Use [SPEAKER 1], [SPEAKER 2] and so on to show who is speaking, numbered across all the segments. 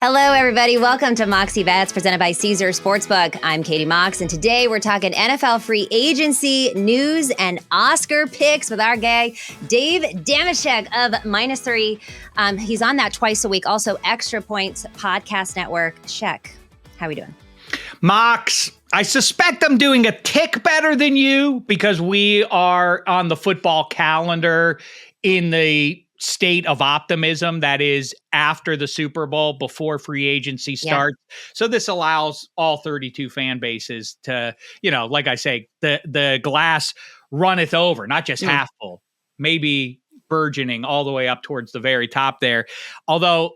[SPEAKER 1] Hello, everybody. Welcome to Moxie Bets, presented by Caesar Sportsbook. I'm Katie Mox, and today we're talking NFL free agency news and Oscar picks with our guy, Dave Dameshek of -3. He's on that twice a week. Also, Extra Points Podcast Network. Shek, how are we doing?
[SPEAKER 2] Mox, I suspect I'm doing a tick better than you because we are on the football calendar in the state of optimism that is after the Super Bowl, before free agency starts. Yeah. So this allows all 32 fan bases to, like I say, the glass runneth over, not just half full, maybe burgeoning all the way up towards the very top there. Although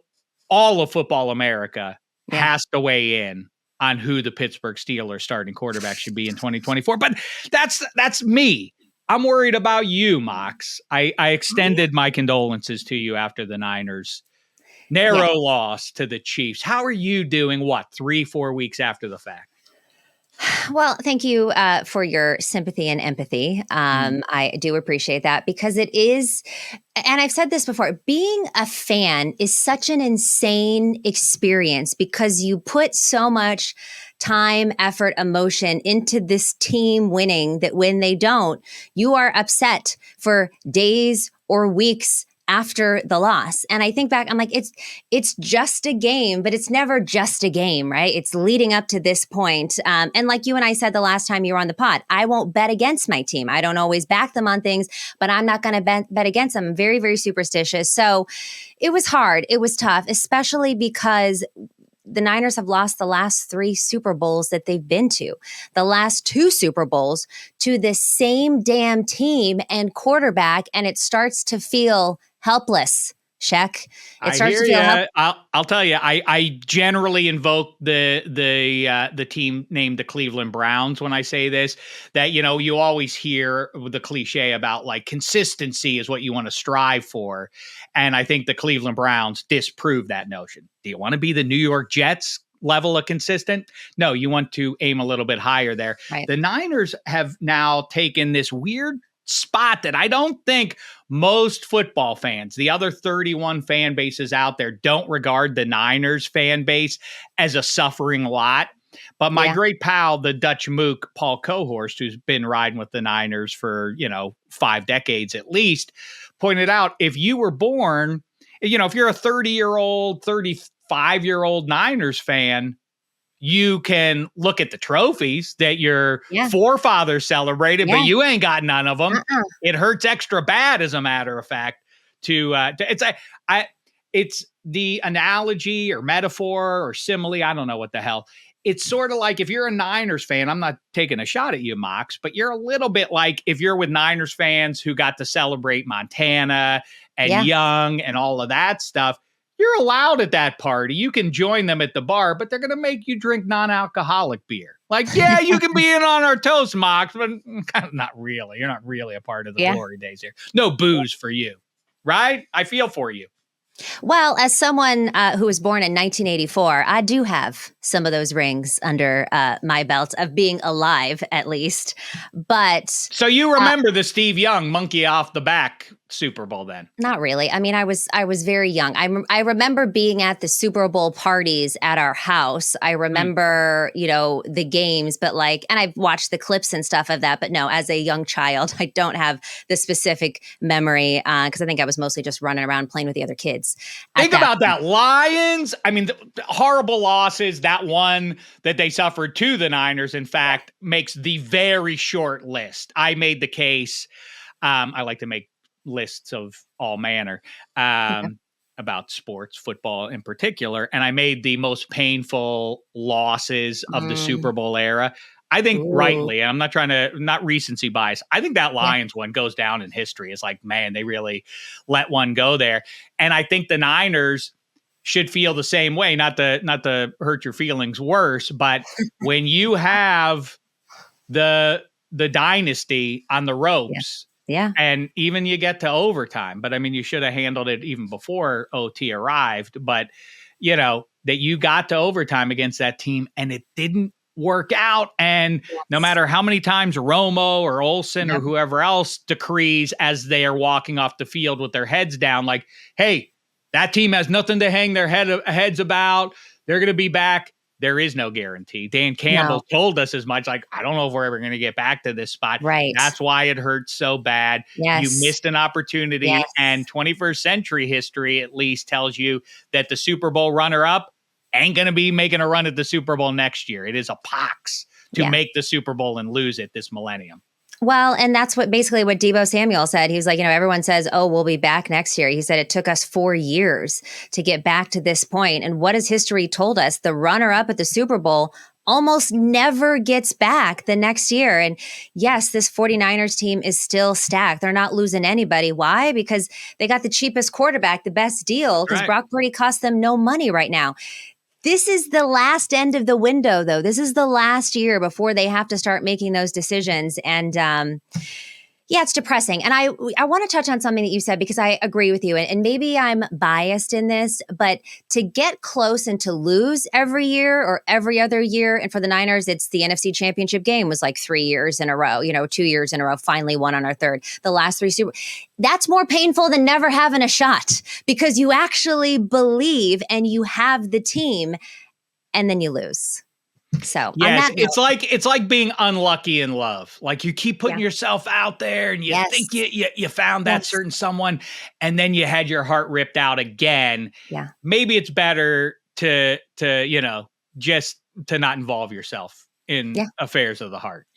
[SPEAKER 2] all of football America has to weigh in on who the Pittsburgh Steelers starting quarterback should be in 2024. But that's me. I'm worried about you, Mox. I extended my condolences to you after the Niners' narrow loss to the Chiefs. How are you doing, 3-4 weeks after the fact?
[SPEAKER 1] Well, thank you for your sympathy and empathy. I do appreciate that, because it is, and I've said this before, being a fan is such an insane experience because you put so much time, effort, emotion into this team winning that when they don't, you are upset for days or weeks after the loss. And I think back, I'm like, it's just a game, but it's never just a game, right? It's leading up to this point. And like you and I said the last time you were on the pod, I won't bet against my team. I don't always back them on things, but I'm not going to bet against them. I'm very, very superstitious. So it was hard. It was tough, especially because the Niners have lost the last 3 Super Bowls that they've been to, the last 2 Super Bowls to the same damn team and quarterback. And it starts to feel helpless. Shek. It starts to feel
[SPEAKER 2] I'll tell you, I generally invoke the team named the Cleveland Browns when I say this, that, you always hear the cliche about like consistency is what you want to strive for. And I think the Cleveland Browns disprove that notion. Do you want to be the New York Jets level of consistent? No, you want to aim a little bit higher there. Right. The Niners have now taken this weird spot that I don't think most football fans, the other 31 fan bases out there, don't regard the Niners fan base as a suffering lot. But my great pal, the Dutch mook, Paul Cohorst, who's been riding with the Niners for, 5 decades at least, pointed out, if you were born, if you're a 30-year-old, 35-year-old Niners fan, you can look at the trophies that your forefathers celebrated, but you ain't got none of them. It hurts extra bad, as a matter of fact. It's the analogy or metaphor or simile. I don't know what the hell. It's sort of like if you're a Niners fan, I'm not taking a shot at you, Mox, but you're a little bit like if you're with Niners fans who got to celebrate Montana and Young and all of that stuff. You're allowed at that party. You can join them at the bar, but they're going to make you drink non-alcoholic beer. Like, you can be in on our toast, Mox, but not really. You're not really a part of the glory days here. No booze for you, right? I feel for you.
[SPEAKER 1] Well, as someone who was born in 1984, I do have some of those rings under my belt of being alive, at least. But
[SPEAKER 2] so you remember the Steve Young monkey off the back Super Bowl then?
[SPEAKER 1] Not really. I mean, I was very young. I remember being at the Super Bowl parties at our house. I remember, the games, but and I've watched the clips and stuff of that. But no, as a young child, I don't have the specific memory because I think I was mostly just running around playing with the other kids.
[SPEAKER 2] Think about that. Lions. I mean, the horrible losses. That one that they suffered to the Niners, in fact, makes the very short list. I made the case. I like to make lists of all manner about sports, football in particular. And I made the most painful losses of the Super Bowl era. I think rightly, and I'm not trying to, not recency bias. I think that Lions one goes down in history. It's like, man, they really let one go there. And I think the Niners should feel the same way, not to hurt your feelings worse, but when you have the dynasty on the ropes, and even you get to overtime, but I mean, you should have handled it even before OT arrived, but that you got to overtime against that team and it didn't work out. And no matter how many times Romo or Olsen or whoever else decrees as they are walking off the field with their heads down, like, hey, That team has nothing to hang their heads about. They're going to be back. There is no guarantee. Dan Campbell told us as much, like, I don't know if we're ever going to get back to this spot.
[SPEAKER 1] Right.
[SPEAKER 2] That's why it hurts so bad.
[SPEAKER 1] Yes.
[SPEAKER 2] You missed an opportunity, and 21st century history at least tells you that the Super Bowl runner-up ain't going to be making a run at the Super Bowl next year. It is a pox to make the Super Bowl and lose it this millennium.
[SPEAKER 1] Well, and that's basically what Deebo Samuel said. He was like, everyone says, oh, we'll be back next year. He said it took us 4 years to get back to this point. And what has history told us? The runner-up at the Super Bowl almost never gets back the next year. And yes, this 49ers team is still stacked. They're not losing anybody. Why? Because they got the cheapest quarterback, the best deal, because Brock Purdy costs them no money right now. This is the last end of the window, though. This is the last year before they have to start making those decisions. And it's depressing. And I want to touch on something that you said, because I agree with you. And maybe I'm biased in this, but to get close and to lose every year or every other year, and for the Niners, it's the NFC Championship game was like 3 years in a row, 2 years in a row, finally won on our third. The last three that's more painful than never having a shot, because you actually believe and you have the team and then you lose. So
[SPEAKER 2] yes, it's like being unlucky in love. Like, you keep putting yourself out there and you think you found that certain someone, and then you had your heart ripped out again. Yeah. Maybe it's better to just to not involve yourself in affairs of the heart.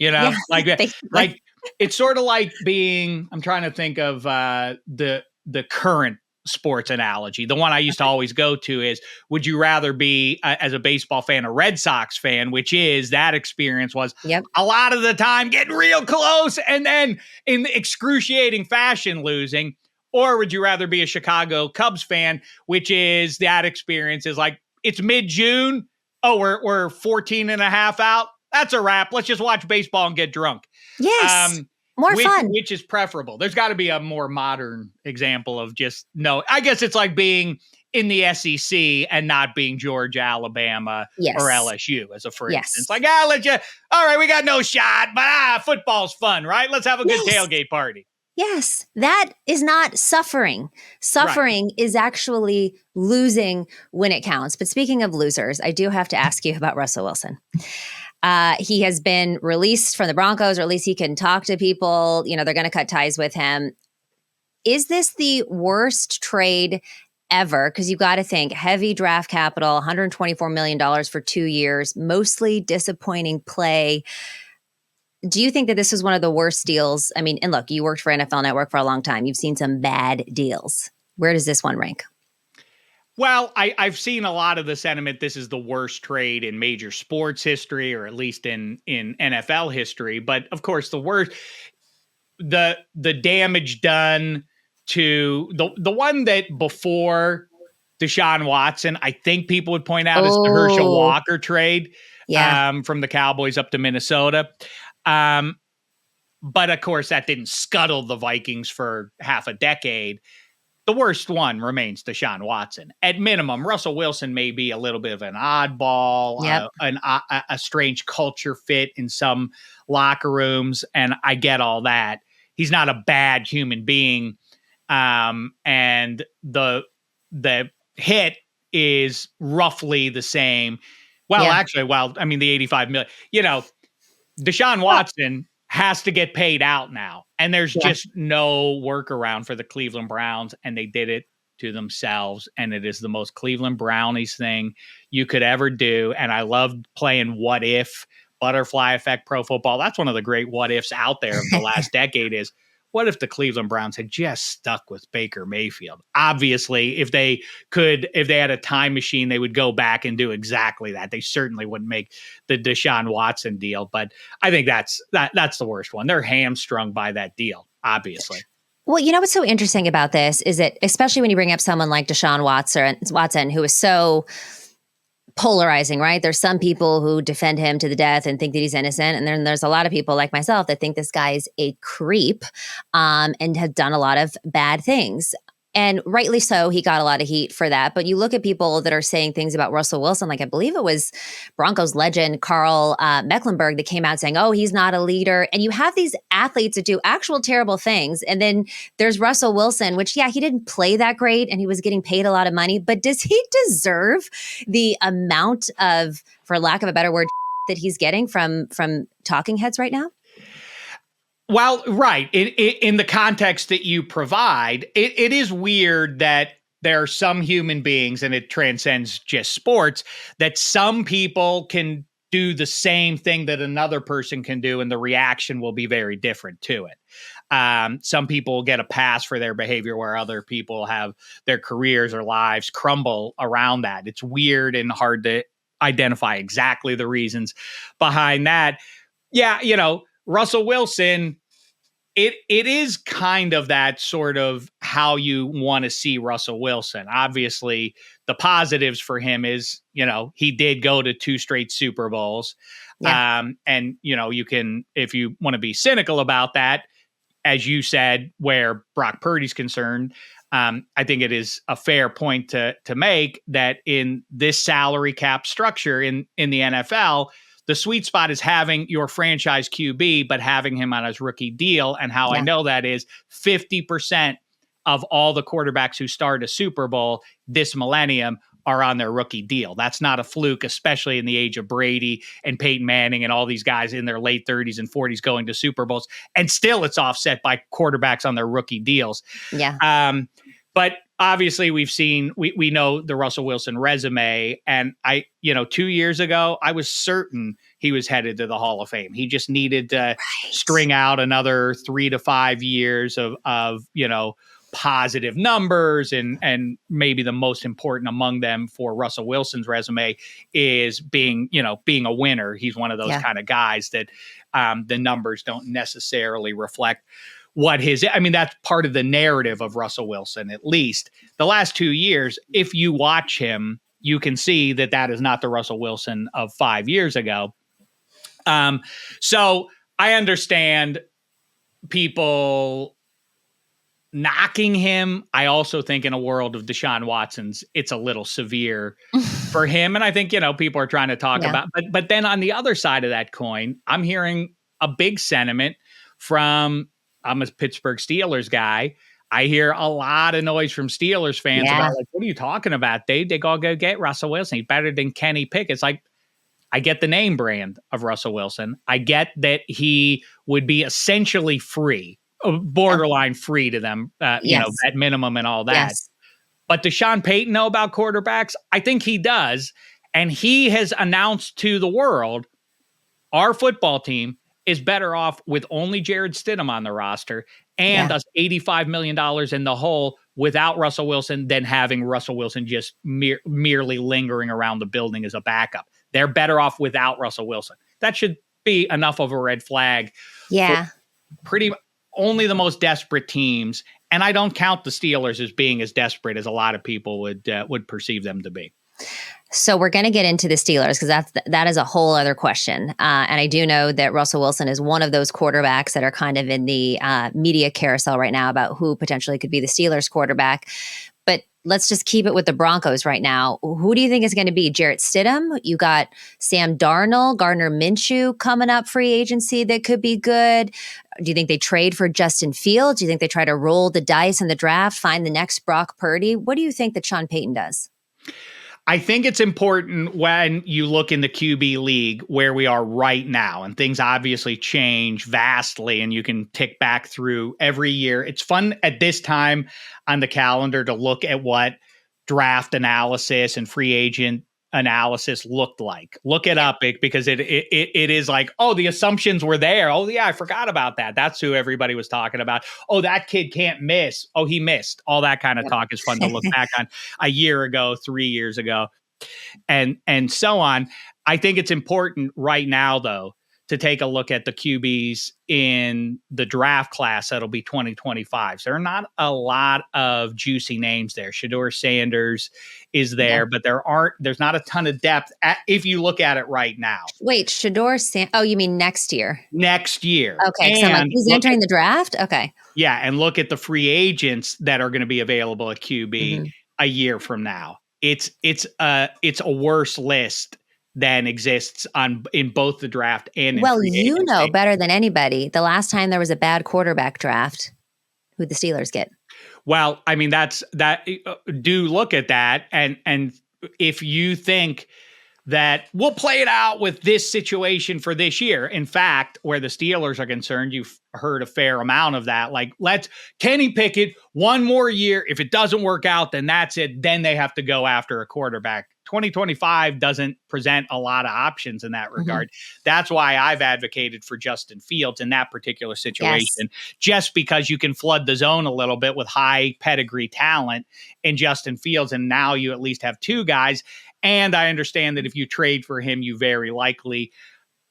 [SPEAKER 2] Like it's sort of like being, I'm trying to think of the current sports analogy. The one I used to always go to is, would you rather be, as a baseball fan, a Red Sox fan, which is that experience was a lot of the time getting real close and then in excruciating fashion losing, or would you rather be a Chicago Cubs fan, which is that experience is like, it's mid-June. Oh, we're 14 and a half out. That's a wrap. Let's just watch baseball and get drunk.
[SPEAKER 1] Yes. More fun.
[SPEAKER 2] Which is preferable? There's got to be a more modern example of just I guess it's like being in the SEC and not being Georgia, Alabama, or LSU as a for instance. Like, all right, we got no shot, but football's fun, right? Let's have a good tailgate party.
[SPEAKER 1] Yes, that is not suffering. Suffering is actually losing when it counts. But speaking of losers, I do have to ask you about Russell Wilson. He has been released from the Broncos, or at least he can talk to people. They're going to cut ties with him. Is this the worst trade ever? Because you got to think, heavy draft capital, $124 million for 2 years, mostly disappointing play. Do you think that this is one of the worst deals? I mean, and look, you worked for NFL Network for a long time. You've seen some bad deals. Where does this one rank?
[SPEAKER 2] Well, I've seen a lot of the sentiment. This is the worst trade in major sports history, or at least in NFL history. But of course, the worst, the damage done to the one that before Deshaun Watson, I think people would point out is the Herschel Walker trade from the Cowboys up to Minnesota. But of course, that didn't scuttle the Vikings for half a decade. The worst one remains Deshaun Watson. At minimum, Russell Wilson may be a little bit of an oddball, a strange culture fit in some locker rooms, and I get all that. He's not a bad human being, and the hit is roughly the same. Well, actually, the 85 million. Deshaun Watson has to get paid out now. And there's just no workaround for the Cleveland Browns. And they did it to themselves. And it is the most Cleveland Brownies thing you could ever do. And I loved playing What If, Butterfly Effect Pro Football. That's one of the great what ifs out there of the last decade is, what if the Cleveland Browns had just stuck with Baker Mayfield? Obviously, if they had a time machine, they would go back and do exactly that. They certainly wouldn't make the Deshaun Watson deal, but I think that's the worst one. They're hamstrung by that deal, obviously.
[SPEAKER 1] Well, what's so interesting about this is that, especially when you bring up someone like Deshaun Watson, who is so polarizing, right? There's some people who defend him to the death and think that he's innocent. And then there's a lot of people like myself that think this guy's a creep and have done a lot of bad things. And rightly so, he got a lot of heat for that. But you look at people that are saying things about Russell Wilson, like I believe it was Broncos legend Carl Mecklenburg that came out saying, oh, he's not a leader. And you have these athletes that do actual terrible things. And then there's Russell Wilson, which, yeah, he didn't play that great and he was getting paid a lot of money. But does he deserve the amount of, for lack of a better word, that he's getting from talking heads right now?
[SPEAKER 2] Well, right. In the context that you provide, it is weird that there are some human beings, and it transcends just sports, that some people can do the same thing that another person can do, and the reaction will be very different to it. Some people get a pass for their behavior where other people have their careers or lives crumble around that. It's weird and hard to identify exactly the reasons behind that. Yeah, Russell Wilson, it is kind of that sort of how you want to see Russell Wilson. Obviously, the positives for him is, he did go to 2 straight Super Bowls. Yeah. And, you can, if you want to be cynical about that, as you said, where Brock Purdy's concerned, I think it is a fair point to make that in this salary cap structure in the NFL, the sweet spot is having your franchise QB, but having him on his rookie deal. And how I know that is 50% of all the quarterbacks who start a Super Bowl this millennium are on their rookie deal. That's not a fluke, especially in the age of Brady and Peyton Manning and all these guys in their late 30s and 40s going to Super Bowls. And still it's offset by quarterbacks on their rookie deals.
[SPEAKER 1] Yeah.
[SPEAKER 2] But obviously we know the Russell Wilson resume. And 2 years ago, I was certain he was headed to the Hall of Fame. He just needed to string out another 3 to 5 years of positive numbers. And maybe the most important among them for Russell Wilson's resume is being a winner. He's one of those kind of guys that the numbers don't necessarily reflect that's part of the narrative of Russell Wilson, at least. The last 2 years, if you watch him, you can see that is not the Russell Wilson of 5 years ago. So I understand people knocking him. I also think in a world of Deshaun Watson's, it's a little severe for him. And I think, people are trying to talk about, but then on the other side of that coin, I'm hearing a big sentiment from, I'm a Pittsburgh Steelers guy. I hear a lot of noise from Steelers fans about what are you talking about, Dave? They go get Russell Wilson. He's better than Kenny Pickett. It's like, I get the name brand of Russell Wilson. I get that he would be essentially free, borderline free to them, at minimum and all that. Yes. But does Sean Payton know about quarterbacks? I think he does. And he has announced to the world, our football team is better off with only Jared Stidham on the roster and us $85 million in the hole without Russell Wilson than having Russell Wilson just merely lingering around the building as a backup. They're better off without Russell Wilson. That should be enough of a red flag.
[SPEAKER 1] Yeah.
[SPEAKER 2] Pretty only the most desperate teams. And I don't count the Steelers as being as desperate as a lot of people would perceive them to be.
[SPEAKER 1] So we're going to get into the Steelers because that is a whole other question. And I do know that Russell Wilson is one of those quarterbacks that are kind of in the media carousel right now about who potentially could be the Steelers quarterback. But let's just keep it with the Broncos right now. Who do you think is going to be? Jarrett Stidham? You got Sam Darnold, Gardner Minshew coming up free agency that could be good. Do you think they trade for Justin Fields? Do you think they try to roll the dice in the draft, find the next Brock Purdy? What do you think that Sean Payton does?
[SPEAKER 2] I think it's important when you look in the QB league where we are right now, and things obviously change vastly, and you can tick back through every year. It's fun at this time on the calendar to look at what draft analysis and free agent analysis looked like. Look it up because it is like, oh, the assumptions were there. Oh yeah, I forgot about that. That's who everybody was talking about. Oh, that kid can't miss. Oh, he missed. All that kind of talk is fun to look back on a year ago, 3 years ago, and so on. I think it's important right now though to take a look at the QBs in the draft class that'll be 2025. So there are not a lot of juicy names there. Shedeur Sanders is there, but there's not a ton of depth if you look at it right now.
[SPEAKER 1] Wait, oh, you mean next year?
[SPEAKER 2] Next year.
[SPEAKER 1] Okay, so I'm like, he's entering the draft? Okay.
[SPEAKER 2] Yeah, and look at the free agents that are going to be available at QB a year from now. It's a worse list than exists in both the draft and in free agency.
[SPEAKER 1] Know better than anybody. The last time there was a bad quarterback draft, who'd the Steelers get?
[SPEAKER 2] Well, I mean, do look at that. And if you think that we'll play it out with this situation for this year. In fact, where the Steelers are concerned, you've heard a fair amount of that. Like, let's Kenny Pickett one more year. If it doesn't work out, then that's it. Then they have to go after a quarterback. 2025 doesn't present a lot of options in that regard. That's why I've advocated for Justin Fields in that particular situation, just because you can flood the zone a little bit with high pedigree talent in Justin Fields. And now you at least have two guys. And I understand that if you trade for him, you very likely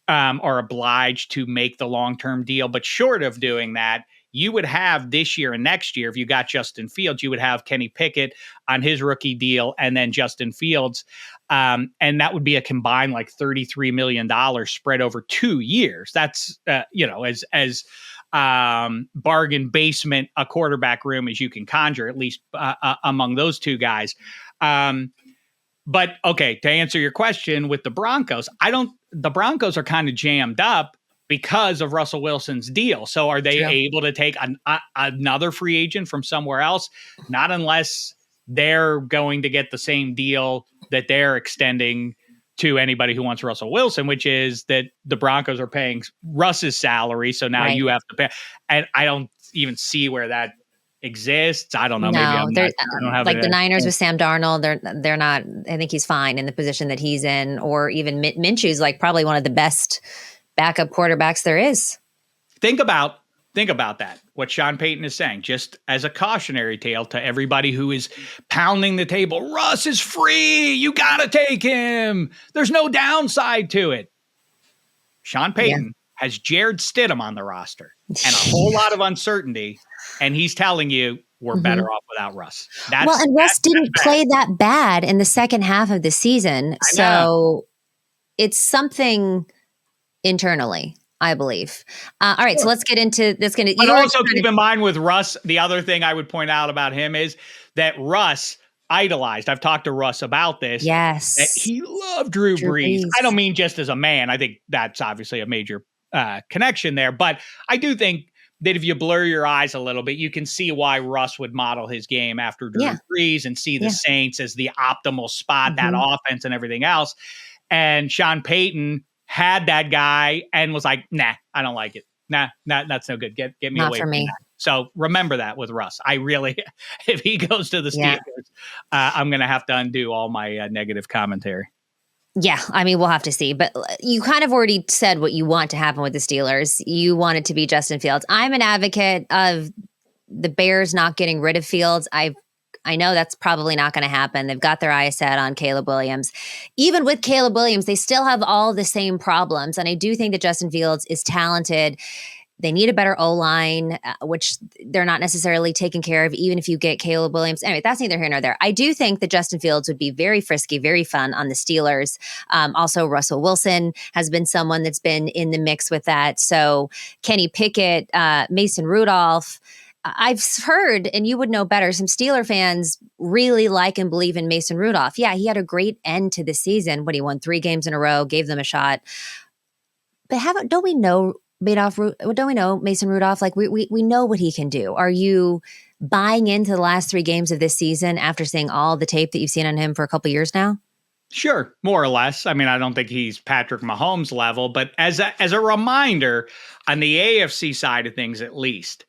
[SPEAKER 2] are obliged to make the long-term deal. But short of doing that, you would have this year and next year, if you got Justin Fields, you would have Kenny Pickett on his rookie deal and then Justin Fields. And that would be a combined like $33 million spread over 2 years. That's, as bargain basement, a quarterback room as you can conjure, at least among those two guys. But okay, to answer your question with the Broncos, the Broncos are kind of jammed up because of Russell Wilson's deal. So are they able to take another free agent from somewhere else? Not unless they're going to get the same deal that they're extending to anybody who wants Russell Wilson, which is that the Broncos are paying Russ's salary. So now you have to pay. And I don't even see where that exists. I don't know.
[SPEAKER 1] No,
[SPEAKER 2] maybe I don't have
[SPEAKER 1] like the Niners with Sam Darnold. They're not. I think he's fine in the position that he's in, or even Minshew's like probably one of the best backup quarterbacks there is.
[SPEAKER 2] Think about that. What Sean Payton is saying, just as a cautionary tale to everybody who is pounding the table. Russ is free. You got to take him. There's no downside to it. Sean Payton has Jared Stidham on the roster and a whole lot of uncertainty. And he's telling you we're better off without Russ.
[SPEAKER 1] And Russ didn't play that bad in the second half of the season. So it's something internally, I believe. All right, so let's get into this.
[SPEAKER 2] But also keep in mind with Russ, the other thing I would point out about him is that Russ idolized. I've talked to Russ about this.
[SPEAKER 1] Yes.
[SPEAKER 2] That he loved Drew Brees. I don't mean just as a man. I think that's obviously a major connection there. But I do think that if you blur your eyes a little bit, you can see why Russ would model his game after Drew Brees and see the Saints as the optimal spot, that offense and everything else. And Sean Payton had that guy and was like, nah, I don't like it. Nah, that's no good. Get me away from that. So remember that with Russ. I really, if he goes to the Steelers, I'm going to have to undo all my negative commentary.
[SPEAKER 1] Yeah, I mean, we'll have to see. But you kind of already said what you want to happen with the Steelers. You want it to be Justin Fields. I'm an advocate of the Bears not getting rid of Fields. I know that's probably not going to happen. They've got their eyes set on Caleb Williams. Even with Caleb Williams, they still have all the same problems. And I do think that Justin Fields is talented. They need a better O-line, which they're not necessarily taking care of, even if you get Caleb Williams. Anyway, that's neither here nor there. I do think that Justin Fields would be very frisky, very fun on the Steelers. Also, Russell Wilson has been someone that's been in the mix with that. So Kenny Pickett, Mason Rudolph. I've heard, and you would know better, some Steeler fans really like and believe in Mason Rudolph. Yeah, he had a great end to the season when he won 3 games in a row, gave them a shot. But don't we know Mason Rudolph? Like we know what he can do. Are you buying into the last 3 games of this season after seeing all the tape that you've seen on him for a couple years now?
[SPEAKER 2] Sure, more or less. I mean, I don't think he's Patrick Mahomes level, but as a reminder, on the AFC side of things, at least,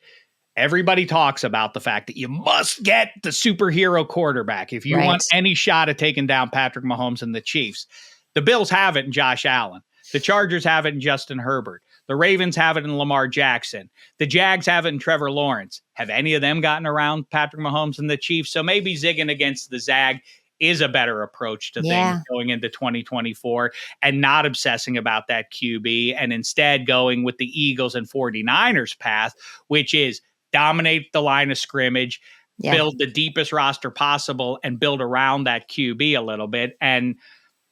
[SPEAKER 2] everybody talks about the fact that you must get the superhero quarterback if you want any shot at taking down Patrick Mahomes and the Chiefs. The Bills have it in Josh Allen. The Chargers have it in Justin Herbert. The Ravens have it in Lamar Jackson. The Jags have it in Trevor Lawrence. Have any of them gotten around Patrick Mahomes and the Chiefs? So maybe zigging against the Zag is a better approach to things going into 2024 and not obsessing about that QB and instead going with the Eagles and 49ers path, which is dominate the line of scrimmage, build the deepest roster possible, and build around that QB a little bit. And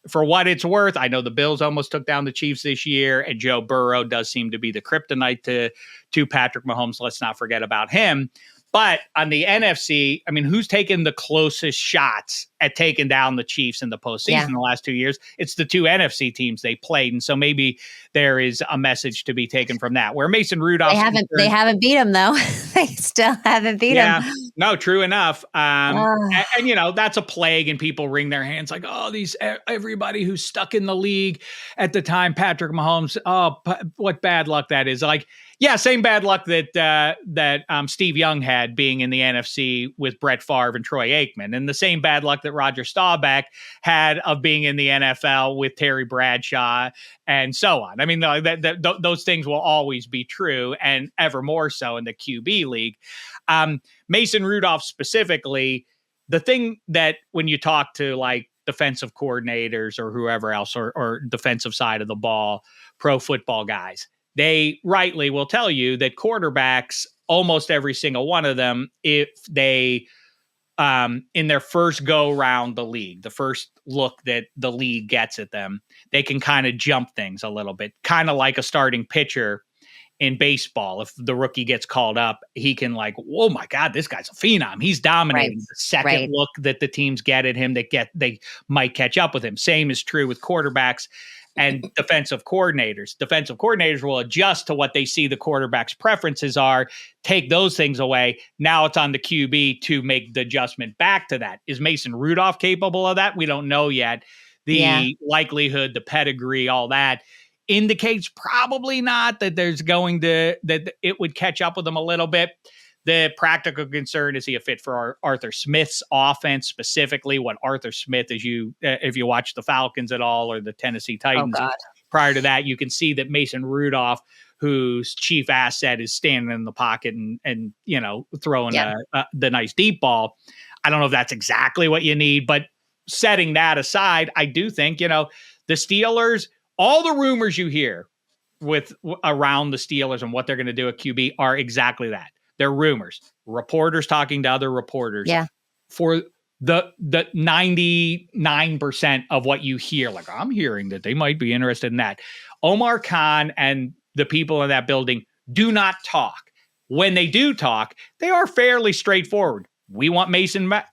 [SPEAKER 2] for what it's worth, I know the Bills almost took down the Chiefs this year, and Joe Burrow does seem to be the kryptonite to Patrick Mahomes. Let's not forget about him. But on the NFC, I mean, who's taken the closest shots at taking down the Chiefs in the postseason in the last 2 years? It's the two NFC teams they played. And so maybe there is a message to be taken from that. Where Mason Rudolph,
[SPEAKER 1] they haven't beat him though. They still haven't beat him.
[SPEAKER 2] No, true enough. And you know, that's a plague, and people wring their hands like, oh, everybody who's stuck in the league at the time, Patrick Mahomes. Oh, what bad luck that is. Like, yeah, same bad luck that Steve Young had being in the NFC with Brett Favre and Troy Aikman, and the same bad luck that Roger Staubach had of being in the NFL with Terry Bradshaw and so on. I mean, those things will always be true, and ever more so in the QB league. Mason Rudolph specifically, the thing that when you talk to like defensive coordinators or whoever else or defensive side of the ball, pro football guys, they rightly will tell you that quarterbacks, almost every single one of them, if they, in their first go round the league, the first look that the league gets at them, they can kind of jump things a little bit, kind of like a starting pitcher in baseball. If the rookie gets called up, he can like, oh my God, this guy's a phenom. He's dominating. The second look that the teams get at him, they might catch up with him. Same is true with quarterbacks and defensive coordinators. Defensive coordinators will adjust to what they see the quarterback's preferences are, take those things away. Now it's on the QB to make the adjustment back to that. Is Mason Rudolph capable of that? We don't know yet. The likelihood, the pedigree, all that indicates probably not that that it would catch up with him a little bit. The practical concern, is he a fit for Arthur Smith's offense specifically? What Arthur Smith, if you watch the Falcons at all or the Tennessee Titans prior to that, you can see that Mason Rudolph, whose chief asset is standing in the pocket and you know, throwing the nice deep ball. I don't know if that's exactly what you need, but setting that aside, I do think, you know, the Steelers, all the rumors you hear around the Steelers and what they're going to do at QB are exactly that. They're rumors, reporters talking to other reporters. For the 99% of what you hear, like I'm hearing that they might be interested in that. Omar Khan and the people in that building do not talk. When they do talk, they are fairly straightforward. We want Mason back.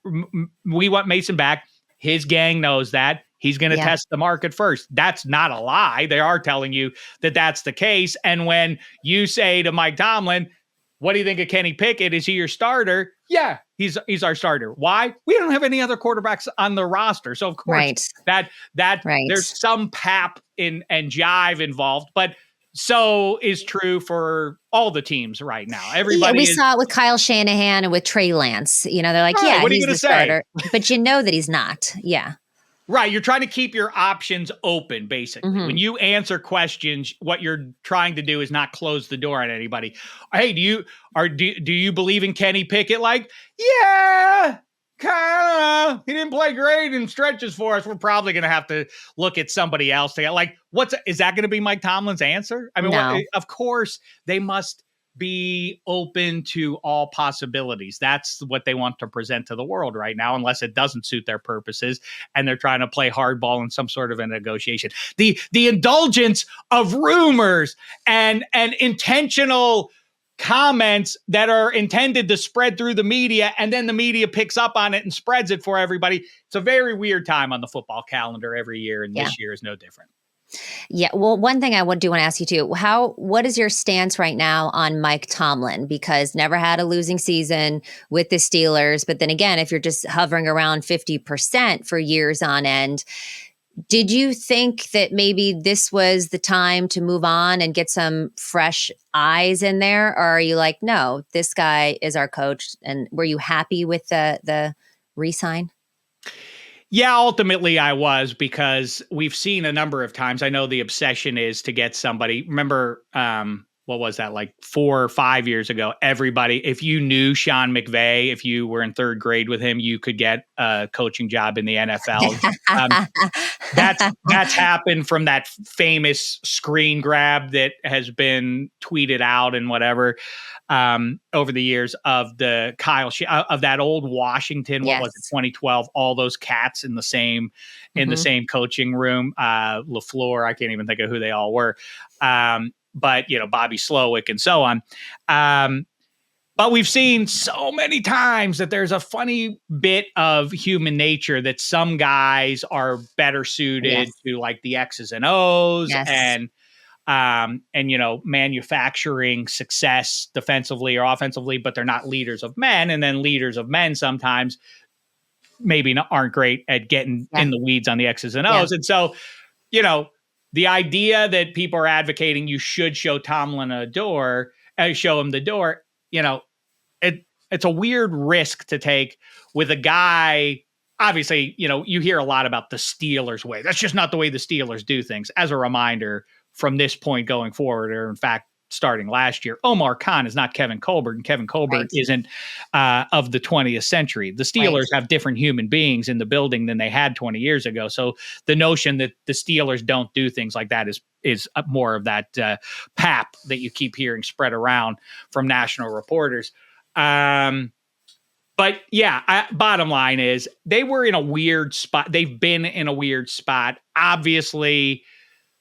[SPEAKER 2] His gang knows that. He's going to test the market first. That's not a lie. They are telling you that that's the case. And when you say to Mike Tomlin, what do you think of Kenny Pickett? Is he your starter? Yeah, he's our starter. Why? We don't have any other quarterbacks on the roster. So of course there's some pap and jive involved, but so is true for all the teams right now. Everybody
[SPEAKER 1] saw it with Kyle Shanahan and with Trey Lance. You know, they're like, what are you going to say? Starter, but you know that he's not. Yeah.
[SPEAKER 2] Right. You're trying to keep your options open, basically. Mm-hmm. When you answer questions, what you're trying to do is not close the door on anybody. Hey, do you believe in Kenny Pickett? Like, yeah, kind of. He didn't play great in stretches for us. We're probably going to have to look at somebody else. Like, is that going to be Mike Tomlin's answer? I mean,
[SPEAKER 1] no.
[SPEAKER 2] Of course, they must be open to all possibilities. That's what they want to present to the world right now, unless it doesn't suit their purposes and they're trying to play hardball in some sort of a negotiation. The indulgence of rumors and intentional comments that are intended to spread through the media, and then the media picks up on it and spreads it for everybody. It's a very weird time on the football calendar every year, and this year is no different.
[SPEAKER 1] Yeah. Well, one thing I do want to ask you too, what is your stance right now on Mike Tomlin? Because never had a losing season with the Steelers. But then again, if you're just hovering around 50% for years on end, did you think that maybe this was the time to move on and get some fresh eyes in there? Or are you like, no, this guy is our coach? And were you happy with the re-sign?
[SPEAKER 2] Yeah, ultimately I was, because we've seen a number of times. I know the obsession is to get somebody. Remember, what was that, like 4 or 5 years ago, everybody, if you knew Sean McVay, if you were in third grade with him, you could get a coaching job in the NFL. That's happened from that famous screen grab that has been tweeted out and whatever over the years of the of that old Washington. What was it, 2012? All those cats in the same coaching room. LaFleur, I can't even think of who they all were. But Bobby Slowick and so on. But we've seen so many times that there's a funny bit of human nature that some guys are better suited to like the X's and O's and manufacturing success defensively or offensively, but they're not leaders of men. And then leaders of men sometimes maybe aren't great at getting in the weeds on the X's and O's. And so, the idea that people are advocating you should show Tomlin show him the door, it's a weird risk to take with a guy. Obviously, you hear a lot about the Steelers way. That's just not the way the Steelers do things. As a reminder, from this point going forward, or in fact, starting last year, Omar Khan is not Kevin Colbert, and Kevin Colbert isn't of the 20th century. The Steelers have different human beings in the building than they had 20 years ago. So the notion that the Steelers don't do things like that is more of that pap that you keep hearing spread around from national reporters. But yeah, bottom line is they were in a weird spot. They've been in a weird spot. Obviously,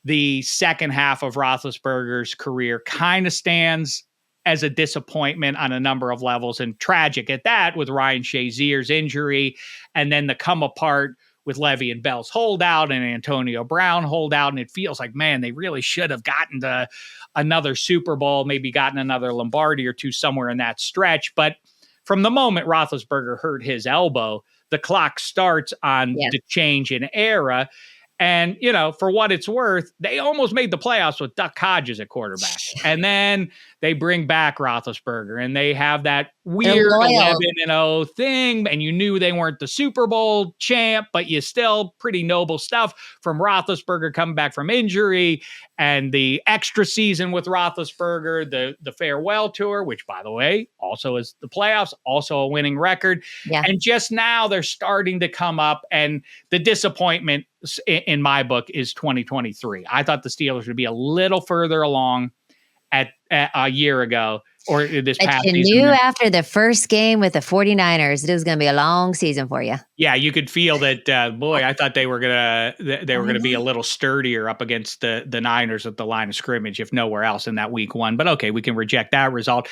[SPEAKER 2] the second half of Roethlisberger's career kind of stands as a disappointment on a number of levels, and tragic at that, with Ryan Shazier's injury, and then the come apart with Levy and Bell's holdout and Antonio Brown holdout. And it feels like, man, they really should have gotten to another Super Bowl, maybe gotten another Lombardi or two somewhere in that stretch. But from the moment Roethlisberger hurt his elbow, the clock starts on the change in era. And, for what it's worth, they almost made the playoffs with Duck Hodges at quarterback. And then they bring back Roethlisberger, and they have that weird 11-0 thing. And you knew they weren't the Super Bowl champ, but you still pretty noble stuff from Roethlisberger coming back from injury, and the extra season with Roethlisberger, the farewell tour, which, by the way, also is the playoffs, also a winning record. Yeah. And just now they're starting to come up, and the disappointment in my book is 2023. I thought the Steelers would be a little further along at a year ago, or this past season.
[SPEAKER 1] You knew after the first game with the 49ers, it was going to be a long season for you.
[SPEAKER 2] Yeah, you could feel that, boy, I thought they were going to be a little sturdier up against the Niners at the line of scrimmage, if nowhere else, in that week one. But okay, we can reject that result.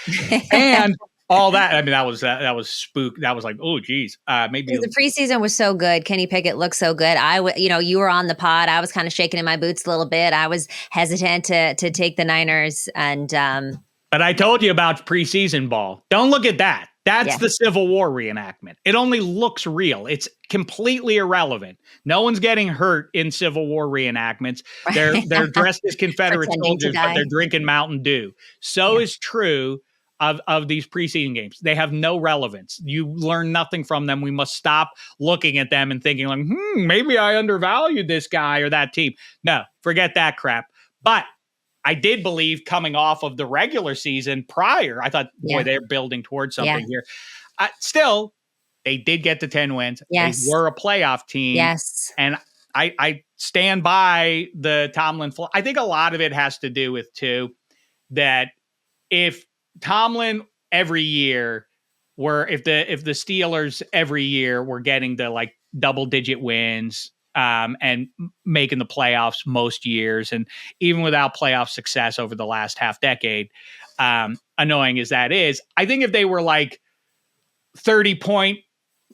[SPEAKER 2] And all that, I mean, that was spook. That was like, oh, geez. Maybe
[SPEAKER 1] the preseason was so good. Kenny Pickett looked so good. You were on the pod. I was kind of shaking in my boots a little bit. I was hesitant to take the Niners, and
[SPEAKER 2] but I told you about preseason ball. Don't look at that. That's the Civil War reenactment. It only looks real. It's completely irrelevant. No one's getting hurt in Civil War reenactments. They're dressed as Confederate soldiers, but they're drinking Mountain Dew. So is true of these preseason games. They have no relevance. You learn nothing from them. We must stop looking at them and thinking like, maybe I undervalued this guy or that team. No, forget that crap. But I did believe, coming off of the regular season prior, I thought, boy, they're building towards something here. Still, they did get to 10 wins. Yes. They were a playoff team.
[SPEAKER 1] Yes.
[SPEAKER 2] And I stand by the Tomlin. I think a lot of it has to do with, too, that if Tomlin every year if the Steelers every year were getting to like double-digit wins, and making the playoffs most years, and even without playoff success over the last half decade, annoying as that is, I think if they were like 30-point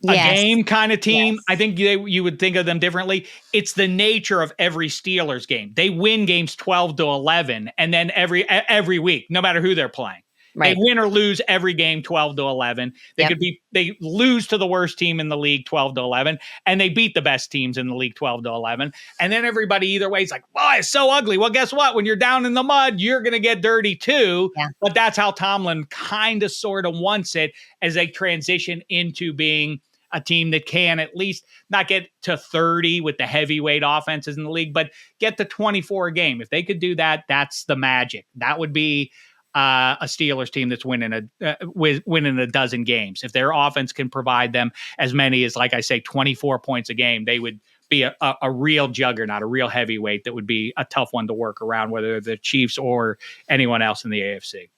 [SPEAKER 2] a game kind of team, I think you would think of them differently. It's the nature of every Steelers game. They win games 12-11, and then every week, no matter who they're playing. Right. They win or lose every game 12-11. They lose to the worst team in the league 12-11, and they beat the best teams in the league 12-11. And then everybody either way is like, "Boy, it's so ugly." Well, guess what? When you're down in the mud, you're going to get dirty too. Yeah. But that's how Tomlin kind of sort of wants it as they transition into being a team that can at least not get to 30 with the heavyweight offenses in the league, but get to 24 a game. If they could do that, that's the magic. That would be a Steelers team that's winning a dozen games. If their offense can provide them as many as, like I say, 24 points a game, they would be a real juggernaut, a real heavyweight that would be a tough one to work around, whether the Chiefs or anyone else in the AFC.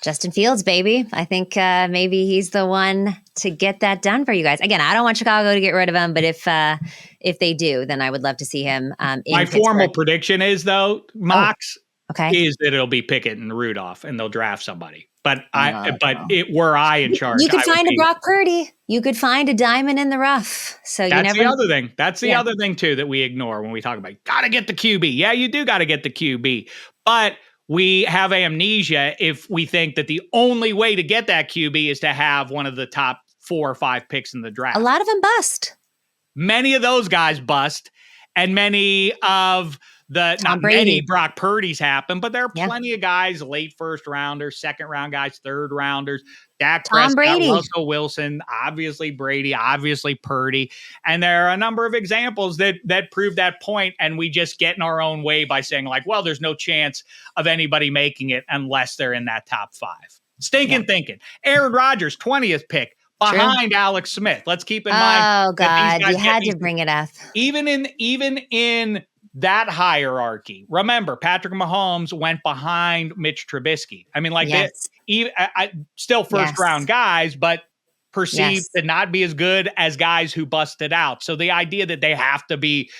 [SPEAKER 1] Justin Fields, baby. I think maybe he's the one to get that done for you guys. Again, I don't want Chicago to get rid of him, but if they do, then I would love to see him in
[SPEAKER 2] My
[SPEAKER 1] Pittsburgh.
[SPEAKER 2] formal prediction is, though, Mox, is that it'll be Pickett and Rudolph, and they'll draft somebody. But were I in charge,
[SPEAKER 1] you could find a Brock Purdy. You could find a diamond in the rough. So
[SPEAKER 2] that's the other thing. That's the other thing too that we ignore when we talk about gotta get the QB. Yeah, you do gotta get the QB, but we have amnesia if we think that the only way to get that QB is to have one of the top 4 or 5 picks in the draft.
[SPEAKER 1] A lot of them bust.
[SPEAKER 2] Many of those guys bust, and many of many Brock Purdy's happen, but there are plenty of guys, late first rounders, second round guys, third rounders, Dak Prescott, Russell Wilson, obviously Brady, obviously Purdy. And there are a number of examples that prove that point. And we just get in our own way by saying like, well, there's no chance of anybody making it unless they're in that top 5. Thinking. Aaron Rodgers, 20th pick. Behind Alex Smith. Let's keep in mind.
[SPEAKER 1] Oh God, you had to bring it up.
[SPEAKER 2] Even in that hierarchy, remember Patrick Mahomes went behind Mitch Trubisky. I mean, still first round guys, but perceived to not be as good as guys who busted out. So the idea that they have to be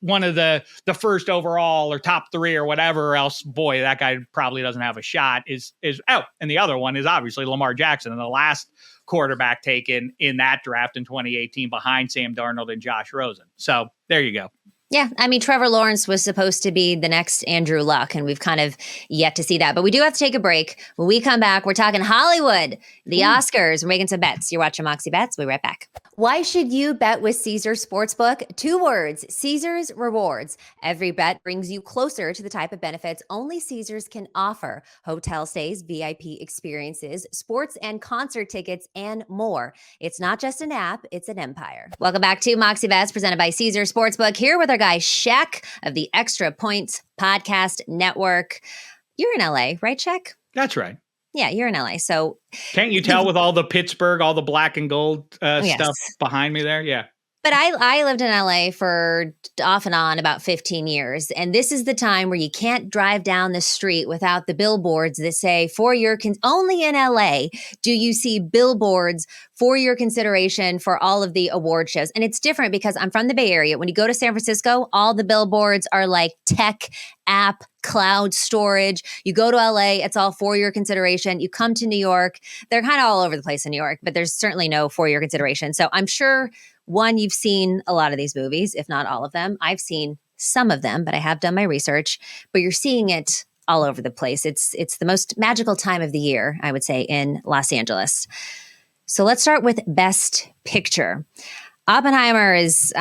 [SPEAKER 2] one of the first overall or top 3 or whatever else, boy, that guy probably doesn't have a shot is out. And the other one is obviously Lamar Jackson, and the last quarterback taken in that draft in 2018 behind Sam Darnold and Josh Rosen. So there you go.
[SPEAKER 1] Yeah, I mean, Trevor Lawrence was supposed to be the next Andrew Luck, and we've kind of yet to see that. But we do have to take a break. When we come back, we're talking Hollywood, the Oscars. We're making some bets. You're watching Moxie Bets. We'll be right back. Why should you bet with Caesars Sportsbook? 2 words, Caesars Rewards. Every bet brings you closer to the type of benefits only Caesars can offer. Hotel stays, VIP experiences, sports and concert tickets, and more. It's not just an app, it's an empire. Welcome back to Moxie Bets, presented by Caesars Sportsbook. Here with our guy Shek of the Extra Points Podcast Network. You're in LA, right, Shek?
[SPEAKER 2] That's right.
[SPEAKER 1] Yeah, you're in LA. So
[SPEAKER 2] can't you tell with all the Pittsburgh, all the black and gold stuff behind me there? Yeah.
[SPEAKER 1] But I lived in LA for off and on about 15 years. And this is the time where you can't drive down the street without the billboards that say, only in LA do you see billboards for your consideration for all of the award shows. And it's different because I'm from the Bay Area. When you go to San Francisco, all the billboards are like tech, app, cloud storage. You go to LA, it's all for your consideration. You come to New York, they're kind of all over the place in New York, but there's certainly no for your consideration. So I'm sure, one, you've seen a lot of these movies, if not all of them. I've seen some of them, but I have done my research. But you're seeing it all over the place. It's the most magical time of the year, I would say, in Los Angeles. So let's start with Best Picture. Oppenheimer is,